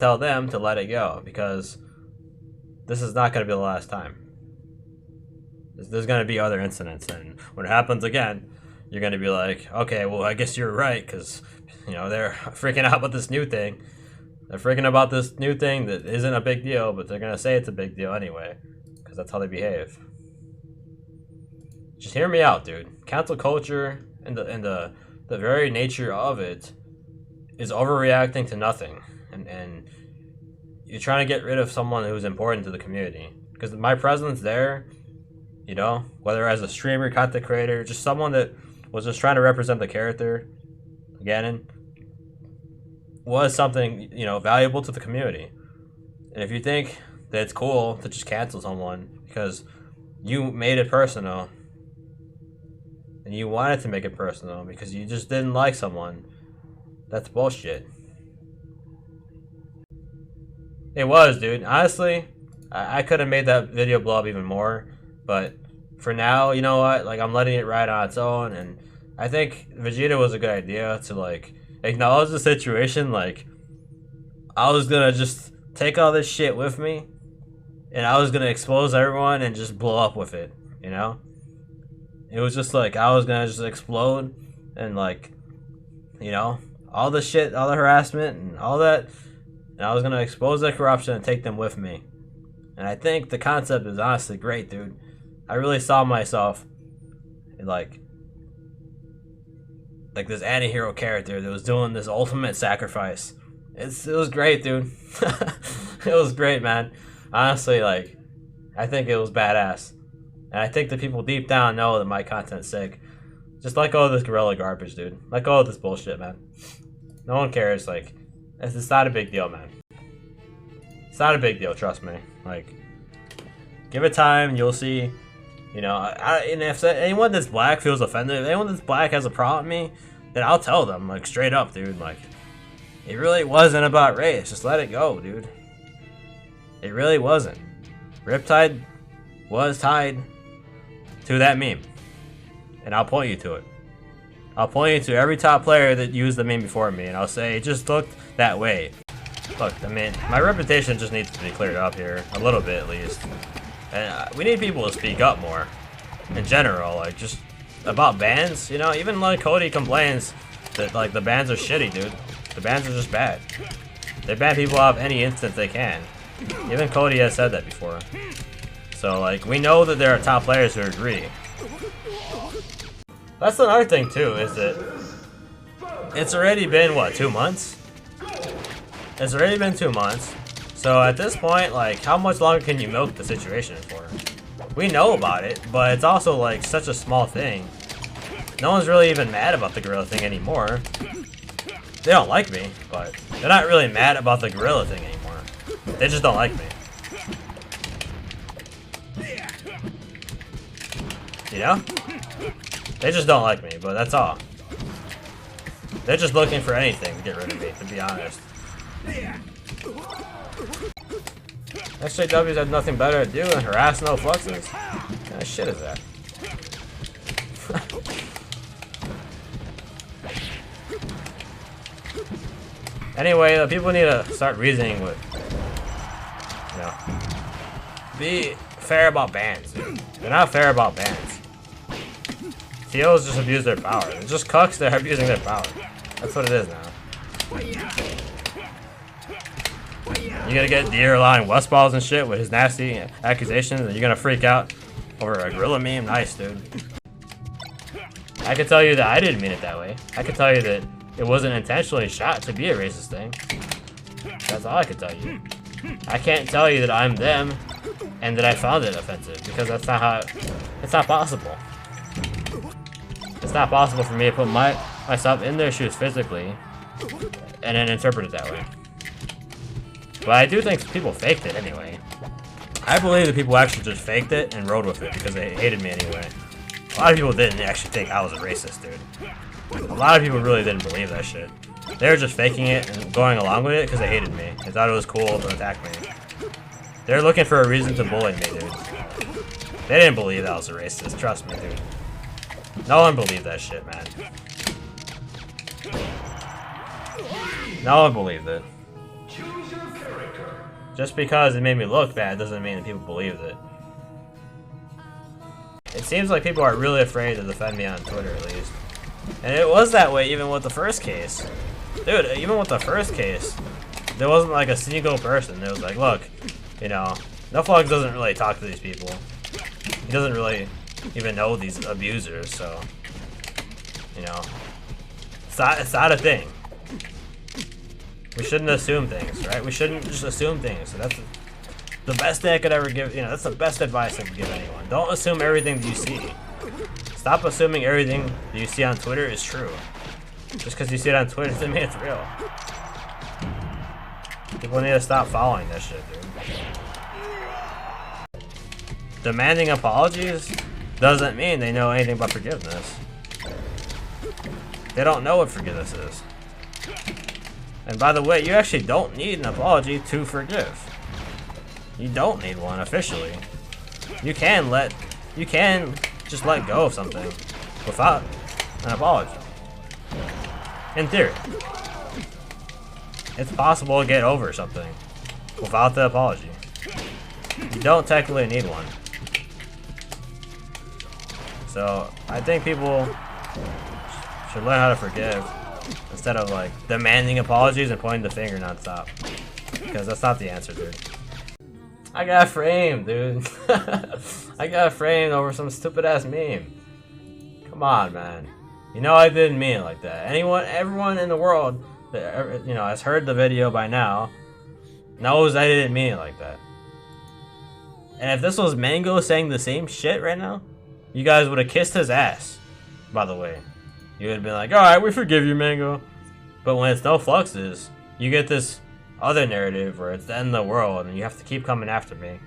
tell them to let it go, because this is not going to be the last time. There's going to be other incidents, and when it happens again, you're going to be like, okay, well, I guess you're right, because, you know, they're freaking out about this new thing. They're freaking about this new thing that isn't a big deal, but they're going to say it's a big deal anyway, because that's how they behave. Just hear me out, dude. Cancel culture and the very nature of it is overreacting to nothing, and you're trying to get rid of someone who's important to the community. Because my presence there, you know, whether as a streamer, content creator, just someone that was just trying to represent the character, Ganon, was something, you know, valuable to the community. And if you think that it's cool to just cancel someone because you made it personal, and you wanted to make it personal because you just didn't like someone, that's bullshit. It was, dude. Honestly, I could have made that video blow up even more, but for now, you know what? Like, I'm letting it ride on its own, and I think Vegeta was a good idea to, like, acknowledge the situation. Like, I was gonna just take all this shit with me, and I was gonna expose everyone and just blow up with it, you know? It was just like, I was gonna just explode, and, like, you know, all the shit, all the harassment, and all that, and I was gonna expose the corruption and take them with me. And I think the concept is honestly great, dude. I really saw myself in, like this anti-hero character that was doing this ultimate sacrifice. It was great, dude. It was great, man. Honestly, like, I think it was badass. And I think the people deep down know that my content's sick. Just let go of this gorilla garbage, dude. Let go of this bullshit, man. No one cares. Like, it's not a big deal, man. It's not a big deal, trust me. Like, give it time, you'll see. You know, and if anyone that's black feels offended, if anyone that's black has a problem with me, then I'll tell them, like, straight up, dude. Like, it really wasn't about race. Just let it go, dude. It really wasn't. Riptide was tied to that meme. And I'll point you to it. I'll point you to every top player that used the meme before me, and I'll say, it just looked that way. Look, I mean, my reputation just needs to be cleared up here, a little bit at least. And we need people to speak up more, in general, like, just about bans, you know? Even, like, Cody complains that, like, the bans are shitty, dude. The bans are just bad. They ban people off any instance they can. Even Cody has said that before. So, like, we know that there are top players who agree. That's another thing, too, is that it's already been, what, 2 months? It's already been 2 months. So at this point, like, how much longer can you milk the situation for? We know about it, but it's also, like, such a small thing. No one's really even mad about the gorilla thing anymore. They don't like me, but they're not really mad about the gorilla thing anymore. They just don't like me. You know? They just don't like me, but that's all. They're just looking for anything to get rid of me, to be honest. SJWs have nothing better to do than harass NoFluxes. What kind of shit is that? Anyway, the people need to start reasoning with, you know, be fair about bans, dude. They're not fair about bans. TOs just abuse their power. They're just cucks that are abusing their power. That's what it is now. You're gonna get Deer allowing Westballs and shit with his nasty accusations, and you're gonna freak out over a gorilla meme? Nice, dude. I can tell you that I didn't mean it that way. I can tell you that it wasn't intentionally shot to be a racist thing. That's all I can tell you. I can't tell you that I'm them and that I found it offensive, because that's not how. It's not possible. It's not possible for me to put myself in their shoes physically and then interpret it that way. But I do think people faked it anyway. I believe that people actually just faked it and rode with it because they hated me anyway. A lot of people didn't actually think I was a racist, dude. A lot of people really didn't believe that shit. They were just faking it and going along with it because they hated me. They thought it was cool to attack me. They're looking for a reason to bully me, dude. They didn't believe that I was a racist, trust me, dude. No one believed that shit, man. No one believed it. Just because it made me look bad doesn't mean that people believed it. It seems like people are really afraid to defend me on Twitter, at least. And it was that way even with the first case. Dude, even with the first case, there wasn't like a single person that was like, look, you know, NoFluxes doesn't really talk to these people. He doesn't really even know these abusers, so, you know, it's not a thing. We shouldn't assume things, right? We shouldn't just assume things. So that's the best thing I could ever give, you know, that's the best advice I could give anyone. Don't assume everything that you see. Stop assuming everything that you see on Twitter is true. Just because you see it on Twitter doesn't mean it's real. People need to stop following this shit, dude. Demanding apologies doesn't mean they know anything about forgiveness. They don't know what forgiveness is. And by the way, you actually don't need an apology to forgive. You don't need one officially. You can just let go of something without an apology. In theory. It's possible to get over something without the apology. You don't technically need one. So, I think people should learn how to forgive instead of like demanding apologies and pointing the finger nonstop. Because that's not the answer, dude. I got framed, dude. I got framed over some stupid ass meme. Come on, man. You know I didn't mean it like that. Everyone in the world that, you know, has heard the video by now knows I didn't mean it like that. And if this was Mango saying the same shit right now, you guys would have kissed his ass, by the way. You would have been like, alright, we forgive you, Mango. But when it's NoFluxes, you get this other narrative where it's the end of the world and you have to keep coming after me.